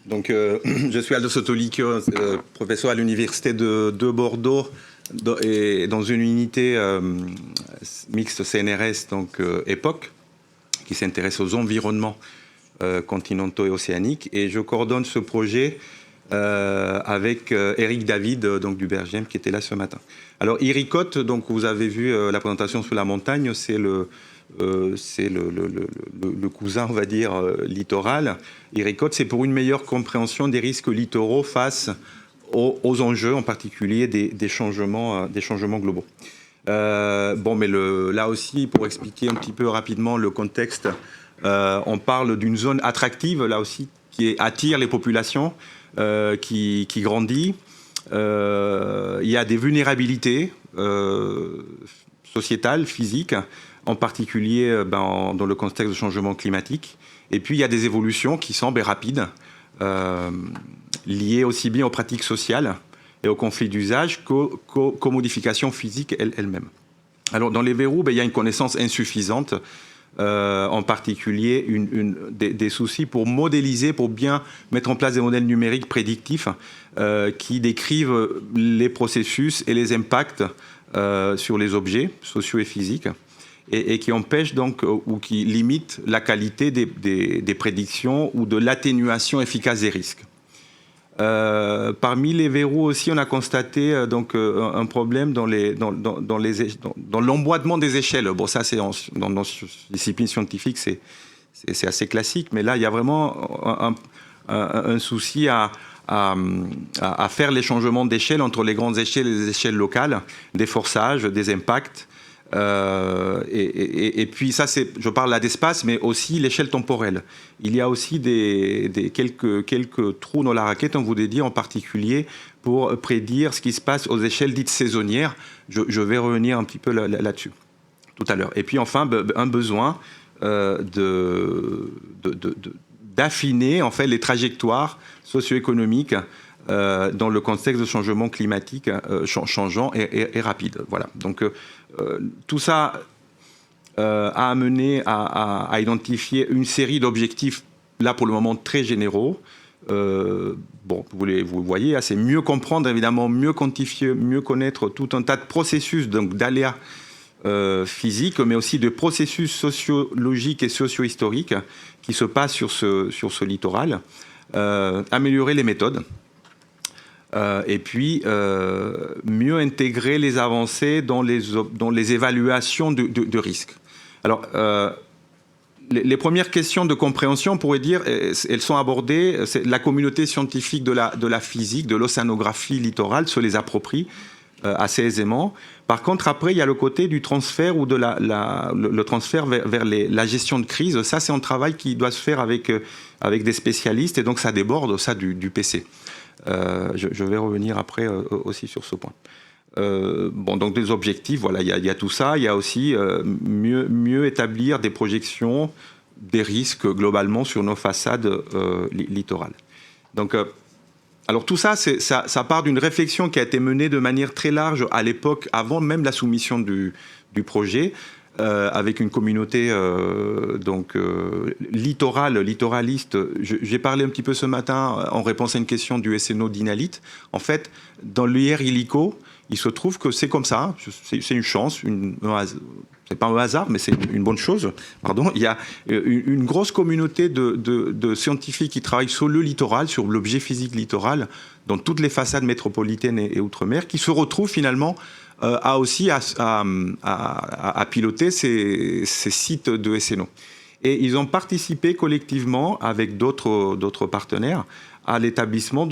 Donc, je suis Aldo Sotolicchio, professeur à l'université de Bordeaux et dans une unité mixte CNRS, donc EPOC, qui s'intéresse aux environnements continentaux et océaniques. Et je coordonne ce projet avec Eric David, donc du BRGM, qui était là ce matin. Alors, IRICOT, donc vous avez vu la présentation sur la montagne, c'est le cousin, on va dire, littoral. IRICOT, c'est pour une meilleure compréhension des risques littoraux face aux enjeux, en particulier des changements globaux. Mais là aussi, pour expliquer un petit peu rapidement le contexte, on parle d'une zone attractive, là aussi, qui attire les populations, qui grandit. Il y a des vulnérabilités sociétales, physiques, en particulier dans le contexte de changement climatique. Et puis, il y a des évolutions qui semblent rapides, liées aussi bien aux pratiques sociales et aux conflits d'usage qu'aux modifications physiques elles-mêmes. Alors, dans les verrous, il y a une connaissance insuffisante, en particulier des soucis pour modéliser, pour bien mettre en place des modèles numériques prédictifs qui décrivent les processus et les impacts sur les objets sociaux et physiques, et qui empêchent donc ou qui limitent la qualité des prédictions ou de l'atténuation efficace des risques. Parmi les verrous aussi, on a constaté donc un problème dans l'emboîtement des échelles. Bon, ça, c'est dans nos disciplines scientifiques, c'est assez classique, mais là, il y a vraiment un souci à faire les changements d'échelle entre les grandes échelles et les échelles locales, des forçages, des impacts. Et puis ça, je parle là d'espace, mais aussi l'échelle temporelle. Il y a aussi quelques trous dans la raquette, on voudrait dire, en particulier pour prédire ce qui se passe aux échelles dites saisonnières. Je vais revenir un petit peu là-dessus tout à l'heure. Et puis enfin, un besoin d'affiner en fait les trajectoires socio-économiques dans le contexte de changement climatique changeant et rapide. Voilà. Donc tout ça a amené à identifier une série d'objectifs, là pour le moment très généraux. Vous voyez, c'est mieux comprendre, évidemment, mieux quantifier, mieux connaître tout un tas de processus, donc d'aléas physiques, mais aussi de processus sociologiques et socio-historiques qui se passent sur ce littoral. Améliorer les méthodes. Et puis, mieux intégrer les avancées dans les évaluations de risques. Alors, les premières questions de compréhension, on pourrait dire, elles sont abordées, la communauté scientifique de la physique, de l'océanographie littorale se les approprie assez aisément. Par contre, après, il y a le côté du transfert ou de le transfert vers la gestion de crise. Ça, c'est un travail qui doit se faire avec des spécialistes, et donc ça déborde ça du PC. Je vais revenir après aussi sur ce point. Donc des objectifs, voilà, il y a tout ça. Il y a aussi mieux établir des projections des risques globalement sur nos façades littorales. Donc, alors tout ça, ça part d'une réflexion qui a été menée de manière très large à l'époque, avant même la soumission du projet, avec une communauté littoraliste. J'ai parlé un petit peu ce matin en réponse à une question du SNO d'Inalit. En fait, dans l'IR Illico, il se trouve que c'est comme ça, c'est une chance, c'est pas un hasard, mais c'est une bonne chose. Pardon. Il y a une grosse communauté de scientifiques qui travaillent sur le littoral, sur l'objet physique littoral, dans toutes les façades métropolitaines et outre-mer, qui se retrouvent finalement à piloter ces sites de SNO. Et ils ont participé collectivement avec d'autres partenaires à l'établissement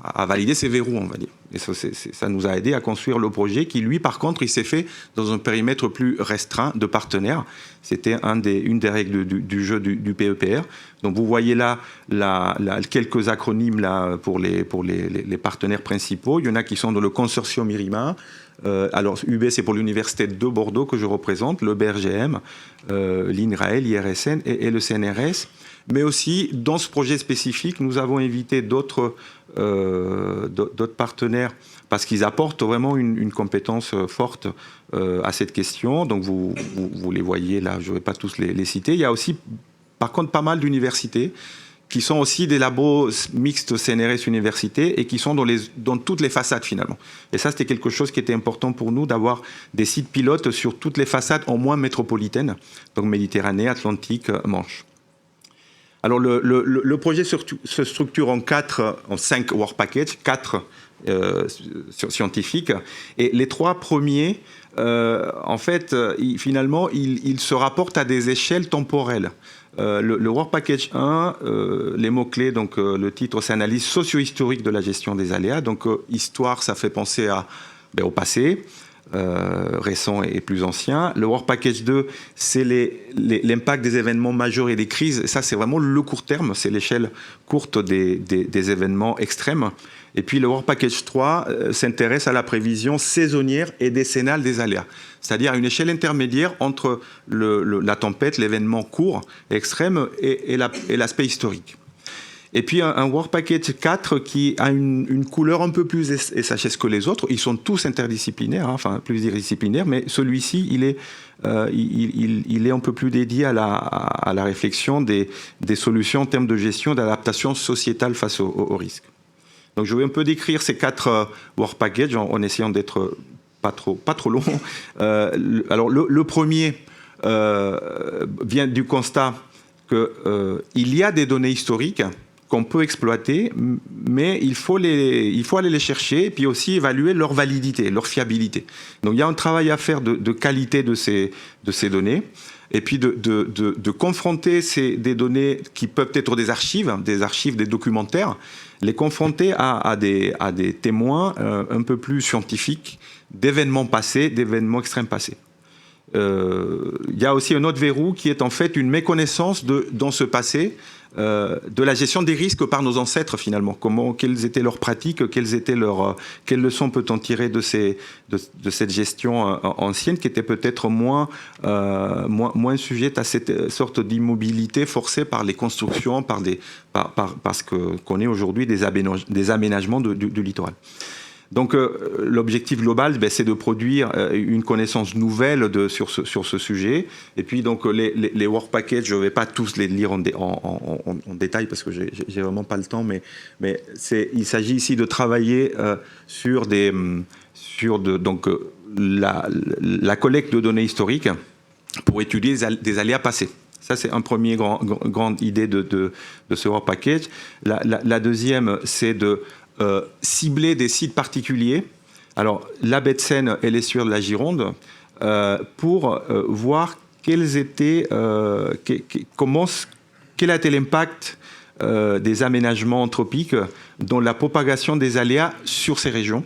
à valider ces verrous, on va dire. Et ça nous a aidé à construire le projet qui, lui, par contre, il s'est fait dans un périmètre plus restreint de partenaires. C'était une des règles du jeu du PEPR. Donc vous voyez là quelques acronymes là pour les partenaires principaux. Il y en a qui sont dans le consortium IRIMA. Alors UB, c'est pour l'université de Bordeaux que je représente, le BRGM, l'INRAE, l'IRSN et le CNRS. Mais aussi, dans ce projet spécifique, nous avons invité d'autres partenaires parce qu'ils apportent vraiment une compétence forte à cette question. Donc vous les voyez là, je ne vais pas tous les citer. Il y a aussi, par contre, pas mal d'universités qui sont aussi des labos mixtes CNRS Université et qui sont dans toutes les façades finalement. Et ça, c'était quelque chose qui était important pour nous, d'avoir des sites pilotes sur toutes les façades, au moins métropolitaines, donc Méditerranée, Atlantique, Manche. Alors le projet se structure en 5 work packages, 4 scientifiques, et les 3 premiers, en fait, finalement, ils se rapportent à des échelles temporelles. Le Work Package 1, les mots-clés, donc le titre, c'est analyse socio-historique de la gestion des aléas. Donc histoire, ça fait penser au passé, récent et plus ancien. Le Work Package 2, c'est l'impact des événements majeurs et des crises. Ça, c'est vraiment le court terme, c'est l'échelle courte des événements extrêmes. Et puis le Work Package 3 s'intéresse à la prévision saisonnière et décennale des aléas, c'est-à-dire une échelle intermédiaire entre la tempête, l'événement court, extrême, et l'aspect historique. Et puis un Work Package 4 qui a une couleur un peu plus SHS que les autres. Ils sont tous interdisciplinaires, hein, enfin pluridisciplinaires, mais celui-ci, il est un peu plus dédié à la réflexion des solutions en termes de gestion, d'adaptation sociétale face aux risques. Donc je vais un peu décrire ces 4 Work Packages en essayant d'être pas trop long. Alors le premier vient du constat qu'il y a des données historiques qu'on peut exploiter, mais il faut aller les chercher et puis aussi évaluer leur validité, leur fiabilité. Donc il y a un travail à faire de qualité de ces données, et puis de confronter des données qui peuvent être des archives, des documentaires, les confronter à des témoins un peu plus scientifiques d'événements passés, d'événements extrêmes passés. Il y a aussi un autre verrou qui est en fait une méconnaissance dans ce passé de la gestion des risques par nos ancêtres finalement. Quelles étaient leurs pratiques, quelles leçons peut-on tirer de cette gestion ancienne qui était peut-être moins sujette à cette sorte d'immobilité forcée par les constructions, parce qu'on est aujourd'hui des aménagements du littoral. Donc l'objectif global, c'est de produire une connaissance nouvelle sur ce sujet. Et puis donc les work packages, je ne vais pas tous les lire en détail parce que j'ai vraiment pas le temps, mais il s'agit ici de travailler sur la collecte de données historiques pour étudier des aléas passés. Ça, c'est un premier grande idée de ce work package. La deuxième, c'est de cibler des sites particuliers, alors la baie de Seine et l'estuaire de la Gironde, pour voir quel a été l'impact des aménagements anthropiques dans la propagation des aléas sur ces régions,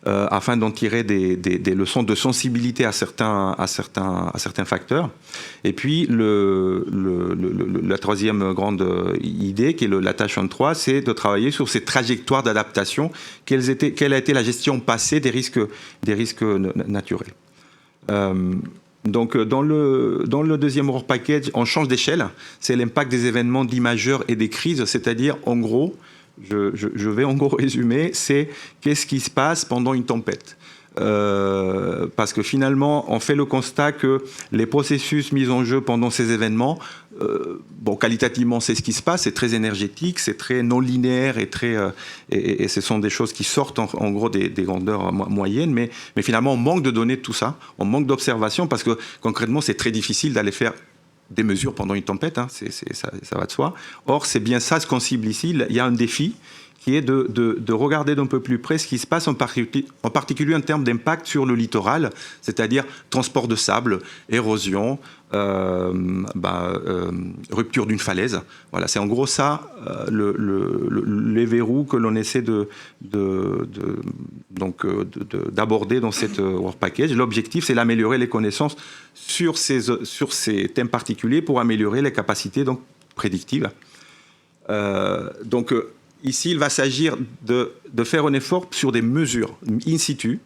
afin d'en tirer des leçons de sensibilité à certains facteurs. Et puis la troisième grande idée, qui est la tâche 23, c'est de travailler sur ces trajectoires d'adaptation. Quelle a été la gestion passée des risques naturels. Donc dans le deuxième work package, on change d'échelle. C'est l'impact des événements dits majeurs et des crises, c'est-à-dire en gros, je vais en gros résumer, c'est qu'est-ce qui se passe pendant une tempête. Parce que finalement, on fait le constat que les processus mis en jeu pendant ces événements, qualitativement, c'est ce qui se passe, c'est très énergétique, c'est très non linéaire et ce sont des choses qui sortent en gros des grandeurs moyennes, mais finalement, on manque de données de tout ça, on manque d'observation parce que concrètement, c'est très difficile d'aller faire des mesures pendant une tempête, hein, ça va de soi. Or, c'est bien ça ce qu'on cible ici. Il y a un défi qui est de regarder d'un peu plus près ce qui se passe en particulier en termes d'impact sur le littoral, c'est-à-dire transport de sable, érosion, rupture d'une falaise. Voilà, c'est en gros ça les verrous que l'on essaie d'aborder dans cette work package. L'objectif, c'est d'améliorer les connaissances sur ces thèmes particuliers pour améliorer les capacités prédictives. Ici, il va s'agir de faire un effort sur des mesures in situ,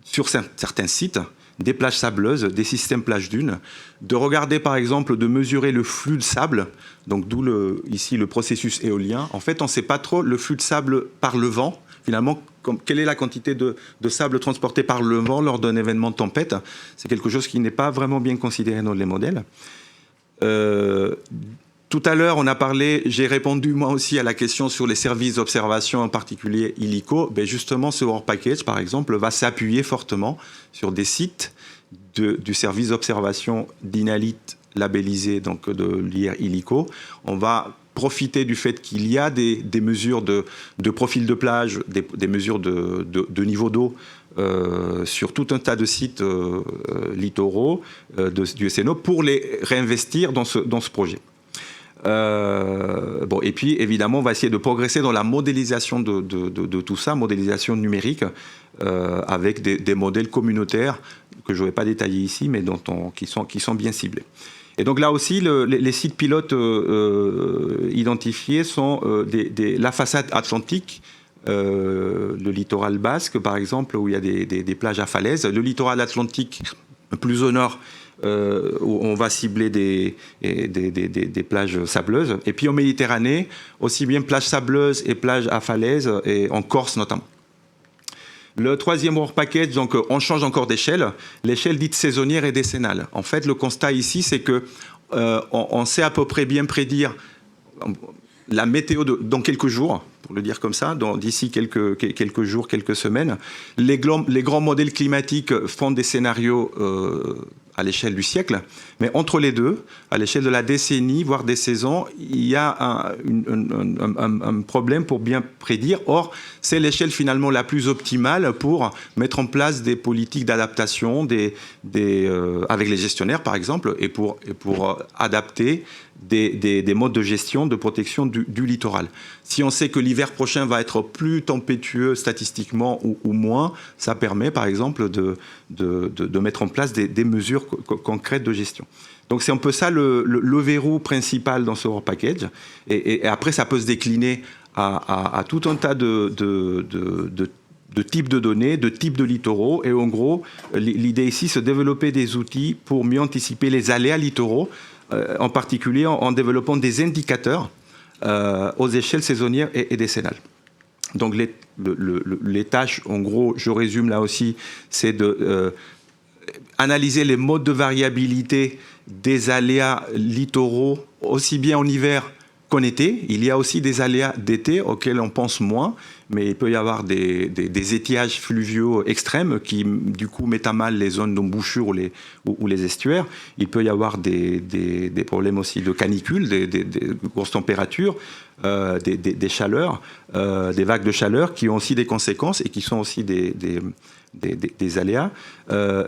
sur certains sites, des plages sableuses, des systèmes plages dunes, de regarder par exemple, de mesurer le flux de sable, donc d'où ici le processus éolien. En fait, on ne sait pas trop le flux de sable par le vent, finalement, quelle est la quantité de sable transporté par le vent lors d'un événement de tempête. C'est quelque chose qui n'est pas vraiment bien considéré dans les modèles. Tout à l'heure, j'ai répondu moi aussi à la question sur les services d'observation, en particulier illico. Ben justement, ce Work Package, par exemple, va s'appuyer fortement sur des sites du service d'observation d'INALIT labellisé, donc de l'IR illico. On va profiter du fait qu'il y a des mesures de profil de plage, des mesures de niveau d'eau sur tout un tas de sites littoraux du SNO pour les réinvestir dans ce projet. Bon, et puis évidemment on va essayer de progresser dans la modélisation de tout ça, modélisation numérique avec des modèles communautaires que je ne vais pas détailler ici mais qui sont bien ciblés. Et donc là aussi les sites pilotes identifiés sont la façade atlantique, le littoral basque par exemple où il y a des plages à falaises, le littoral atlantique plus au nord où on va cibler des plages sableuses. Et puis en Méditerranée, aussi bien plages sableuses et plages à falaises, et en Corse notamment. Le troisième Work Package, donc on change encore d'échelle, l'échelle dite saisonnière et décennale. En fait, le constat ici, c'est que on sait à peu près bien prédire la météo dans quelques jours, pour le dire comme ça, d'ici quelques jours, quelques semaines. Les grands modèles climatiques font des scénarios à l'échelle du siècle, mais entre les deux, à l'échelle de la décennie, voire des saisons, il y a un problème pour bien prédire. Or, c'est l'échelle finalement la plus optimale pour mettre en place des politiques d'adaptation avec les gestionnaires, par exemple, et pour adapter des modes de gestion, de protection du littoral. Si on sait que l'hiver prochain va être plus tempétueux statistiquement ou moins, ça permet par exemple de mettre en place des mesures concrètes de gestion. Donc c'est un peu ça le verrou principal dans ce Work Package. Et après, ça peut se décliner à tout un tas de types de données, de types de littoraux. Et en gros, l'idée ici, c'est de développer des outils pour mieux anticiper les aléas littoraux, en particulier en développant des indicateurs aux échelles saisonnières et décennales. Donc les tâches, en gros, je résume là aussi, c'est analyser les modes de variabilité des aléas littoraux, aussi bien en hiver qu'en été. Il y a aussi des aléas d'été auxquels on pense moins, mais il peut y avoir des étiages fluviaux extrêmes qui, du coup, mettent à mal les zones d'embouchure ou les estuaires. Il peut y avoir des problèmes aussi de canicule, des grosses températures, des chaleurs, des vagues de chaleur qui ont aussi des conséquences et qui sont aussi des aléas.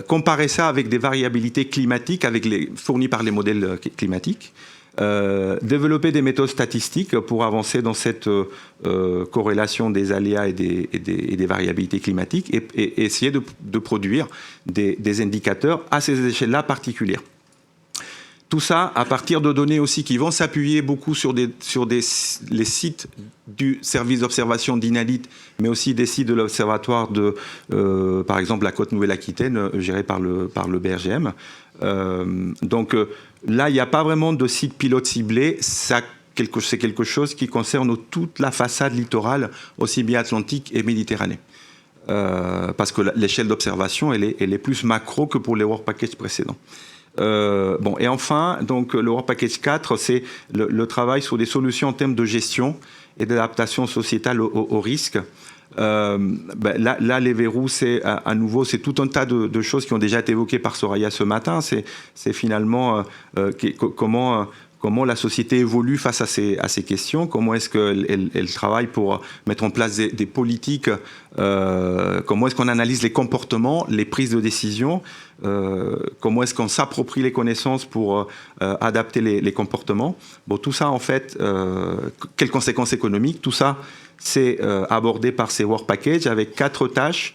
Comparer ça avec des variabilités climatiques fournies par les modèles climatiques. Développer des méthodes statistiques pour avancer dans cette corrélation des aléas et des variabilités climatiques et essayer de produire des indicateurs à ces échelles-là particulières. Tout ça à partir de données aussi qui vont s'appuyer beaucoup sur les sites du service d'observation d'INALIT, mais aussi des sites de l'observatoire par exemple, la côte Nouvelle-Aquitaine, gérée par le BRGM. Donc là, il n'y a pas vraiment de site pilote ciblé. C'est quelque chose qui concerne toute la façade littorale, aussi bien Atlantique et Méditerranée. Parce que l'échelle d'observation, elle est plus macro que pour les Work Packages précédents. Bon, et enfin, donc, le Work Package 4, c'est le travail sur des solutions en termes de gestion et d'adaptation sociétale aux risques. Là, les verrous, c'est à nouveau, c'est tout un tas de choses qui ont déjà été évoquées par Soraya ce matin. C'est finalement comment la société évolue face à ces questions, comment est-ce qu'elle travaille pour mettre en place des politiques, comment est-ce qu'on analyse les comportements, les prises de décision, comment est-ce qu'on s'approprie les connaissances pour adapter les comportements. Bon, tout ça, en fait, quelles conséquences économiques, tout ça, c'est abordé par ces Work Packages avec 4 tâches.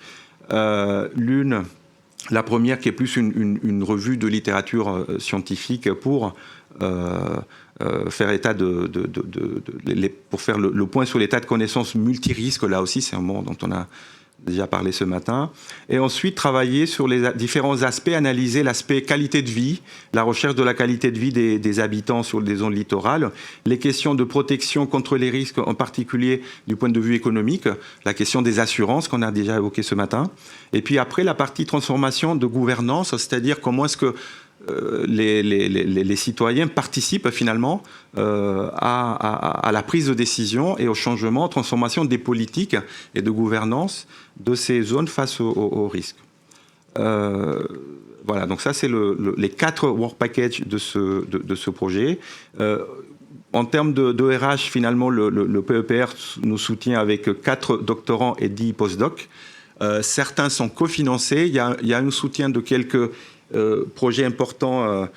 La première qui est plus une revue de littérature scientifique pour faire état pour faire le point sur l'état de connaissances multirisques. Là aussi, c'est un mot dont on a déjà parlé ce matin. Et ensuite, travailler sur les différents aspects, analyser l'aspect qualité de vie, la recherche de la qualité de vie des habitants sur des zones littorales, les questions de protection contre les risques, en particulier du point de vue économique, la question des assurances qu'on a déjà évoquée ce matin. Et puis après, la partie transformation de gouvernance, c'est-à-dire comment est-ce que les citoyens participent finalement à la prise de décision et au changement, transformation des politiques et de gouvernance de ces zones face aux risques. Voilà, donc ça c'est les 4 work packages de ce projet. En termes de RH, finalement, le PEPR nous soutient avec 4 doctorants et 10 postdocs. Certains sont cofinancés. Il y a un soutien de quelques projets importants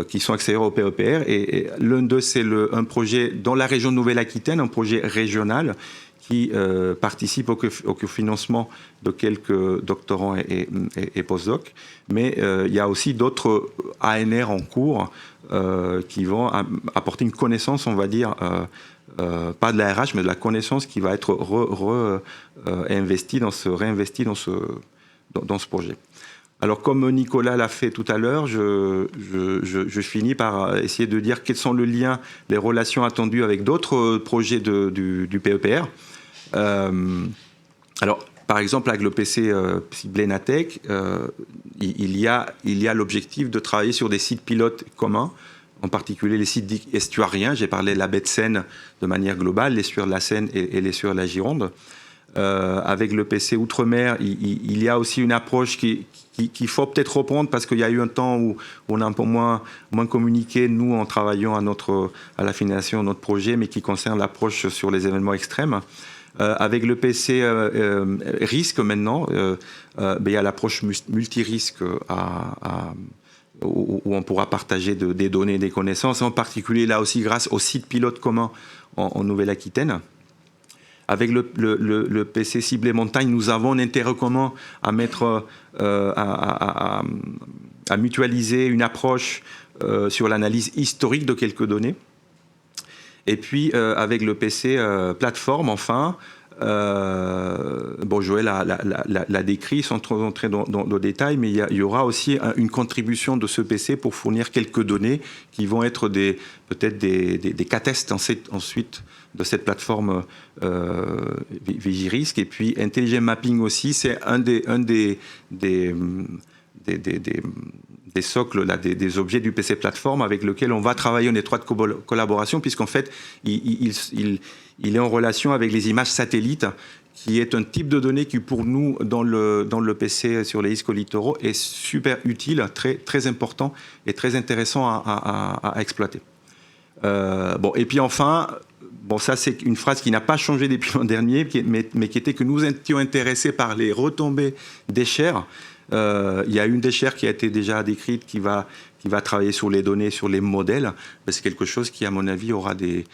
qui sont accélérés au PEPR. Et l'un d'eux, c'est un projet dans la région de Nouvelle-Aquitaine, un projet régional qui participe au cofinancement de quelques doctorants et postdocs. Mais il y a aussi d'autres ANR en cours qui vont apporter une connaissance, on va dire, pas de la RH, mais de la connaissance qui va être réinvestie dans ce projet. Alors, comme Nicolas l'a fait tout à l'heure, je finis par essayer de dire quels sont les liens, les relations attendues avec d'autres projets du PEPR. Alors, par exemple, avec le PC ciblé Natech, il y a l'objectif de travailler sur des sites pilotes communs, en particulier les sites estuariens. J'ai parlé de la baie de Seine de manière globale, l'estuaire de la Seine et l'estuaire de la Gironde. Avec le PC Outre-mer, il y a aussi une approche qu'il faut peut-être reprendre parce qu'il y a eu un temps où on a un peu moins communiqué, nous, en travaillant à l'affination de notre projet, mais qui concerne l'approche sur les événements extrêmes. Avec le PC risque maintenant, il y a l'approche multirisque où on pourra partager des données et des connaissances, en particulier là aussi grâce au site pilote commun en Nouvelle-Aquitaine. Avec le PC ciblé montagne, nous avons un intérêt commun à à mutualiser une approche sur l'analyse historique de quelques données. Et puis, avec le PC plateforme, enfin, Joël l'a décrit sans trop entrer dans le détail, mais il y aura aussi une contribution de ce PC pour fournir quelques données qui vont être peut-être des cas-tests ensuite de cette plateforme Vigirisque. Et puis Intelligent Mapping aussi, c'est un des socles, là, des objets du PC plateforme avec lequel on va travailler en étroite collaboration, puisqu'en fait, il est en relation avec les images satellites, qui est un type de données qui, pour nous, dans le PC sur les risques littoraux, est super utile, très important et très intéressant à exploiter. Et puis enfin, ça c'est une phrase qui n'a pas changé depuis l'an dernier, mais qui était que nous étions intéressés par les retombées des chaires. Il y a une des chaires qui a été déjà décrite, qui va travailler sur les données, sur les modèles. C'est quelque chose qui, à mon avis, aura des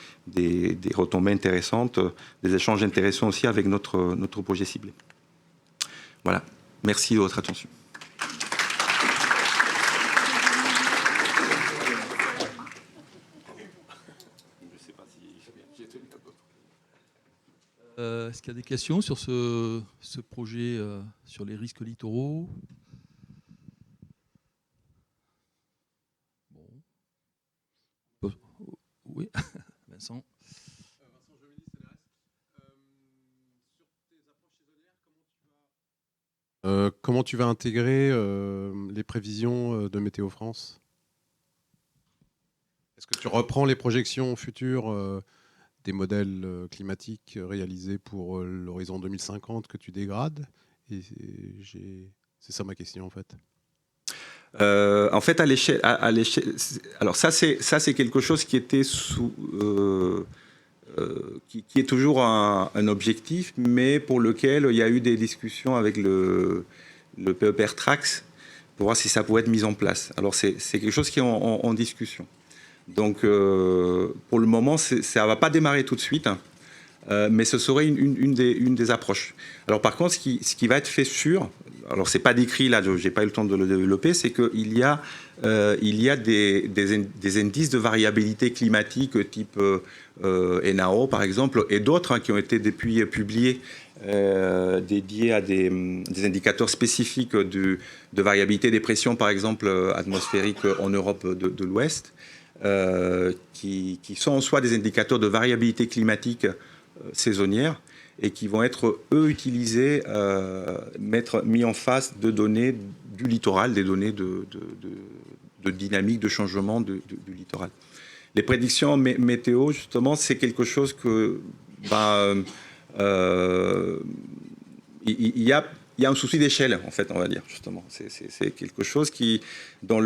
retombées intéressantes, des échanges intéressants aussi avec notre projet ciblé. Voilà. Merci de votre attention. Est-ce qu'il y a des questions sur ce projet sur les risques littoraux? Bon. Oui, Vincent. Comment tu vas intégrer les prévisions de Météo France? Est-ce que tu reprends les projections futures des modèles climatiques réalisés pour l'horizon 2050 que tu dégrades? C'est ça ma question en fait. En fait, à l'échelle, alors ça c'est quelque chose qui était qui est toujours un objectif, mais pour lequel il y a eu des discussions avec le PEPR Trax pour voir si ça pouvait être mis en place. Alors c'est quelque chose qui est en discussion. Donc pour le moment, ça ne va pas démarrer tout de suite, mais ce serait une des approches. Alors par contre, ce qui va être fait sûr, alors c'est pas décrit là, j'ai pas eu le temps de le développer, c'est qu'il y a des indices de variabilité climatique type ENAO par exemple, et d'autres qui ont été depuis publiés dédiés à des indicateurs spécifiques de variabilité des pressions par exemple atmosphériques en Europe de l'Ouest, qui sont en soi des indicateurs de variabilité climatique saisonnière et qui vont être, eux, utilisés, mis en face de données du littoral, des données de dynamique, de changement du littoral. Les prédictions météo, justement, c'est quelque chose que... il y a un souci d'échelle, en fait, on va dire, justement. C'est quelque chose qui, dans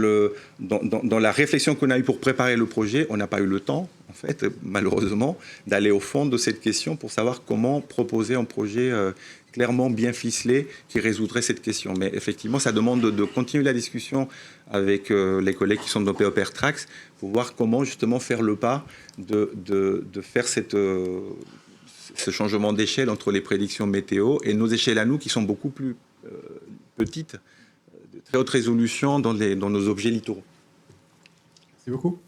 la réflexion qu'on a eue pour préparer le projet, on n'a pas eu le temps, en fait, malheureusement, d'aller au fond de cette question pour savoir comment proposer un projet clairement bien ficelé qui résoudrait cette question. Mais effectivement, ça demande de continuer la discussion avec les collègues qui sont dans POPR Tracks pour voir comment, justement, faire le pas de faire ce changement d'échelle entre les prédictions météo et nos échelles à nous qui sont beaucoup plus petites, de très haute résolution dans nos objets littoraux. Merci beaucoup.